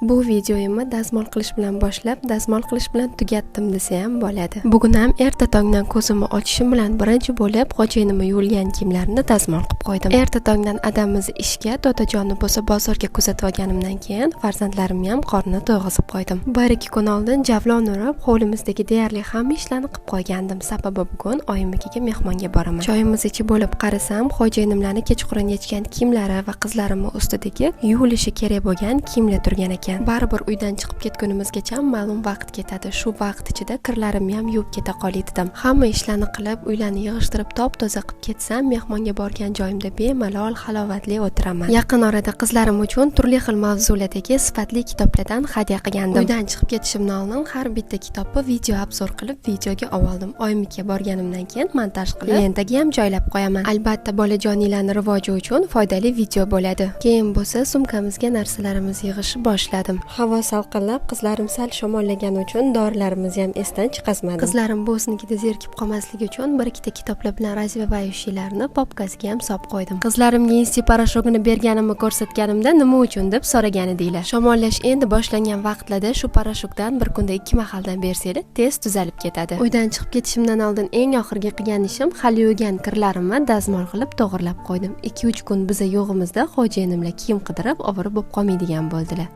Bu videoyimni dazmol qilish bilan boshlab, dazmol qilish bilan tugatdim desa ham bo'ladi. Bugun ham erta tongdan ko'zimni ochishim bilan birinchi bo'lib xo'jayinimni yuvilgan kiyimlarini dazmol qilib qo'ydim. Erta tongdan adamiz ishga, dodajonni bo'lsa bozorga kuzatib olganimdan keyin farzandlarimni ham qornini to'yg'izib qo'ydim. 1-2 kun oldin javlon urib, hovlimizdagi deyarli hamma ishlarni qilib qo'ygandim. Sababi bugun oyimnikiga mehmonga boraman. Choyimiz ichib bo'lib qarasam, xo'jayinimlarning kechqurun yechgan kiyimlari va qizlarimning ustidagi yuvilishi kerak bo'lgan kiyimlar turgan ekan. Baribir uydan chiqib ketgunimizgacha ma'lum vaqt ketadi. Shu vaqt ichida kirlarimni ham yuvib keta qolay dedim. Hamma ishlarni qilib, uylarni yig'ishtirib, top-toza qilib ketsam, mehmonga borgan joyimda bemalol halovatli o'tiraman. Yaqin orada qizlarim uchun turli xil mavzulardagi sifatli kitoblardan hadya qilgandim. Uydan chiqib ketishimdan oldin har bitta kitobni video obzor qilib, videoga oldim. Oyimga borganimdan keyin montaj qilib, lentaga ham joylab qo'yaman. Albatta, bolajonlarning rivoji uchun foydali video bo'ladi. Keyin bo'lsa sumkamizga narsalarimizni yig'ishni boshladim. Havo salqinlab, qizlarim sal shamollagan uchun dorilarimizni ham esdan chiqazmadim. Qizlarim bo'snikida zerikib qolmasligi uchun bir ikkita kitoblar bilan razvayushiylarni popkasiga ham solib qo'ydim. Qizlarimga insti parashogini berganimni ko'rsatganimda nima uchun deb so'ragan edilar. Shamollash endi boshlangan vaqtlarda shu parashokdan bir kunda 2 mahaldan bersanglar tez tuzalib ketadi. Uydan chiqib ketishimdan oldin eng oxirgi qilgan ishim hali yuvgan kirlarimni dazmol qilib to'g'irlab qo'ydim. 2-3 kun biza yo'g'imizda xo'jayinimlar kiyim qidirib, oborib bo'lib qolmaydigan bo'ldilar.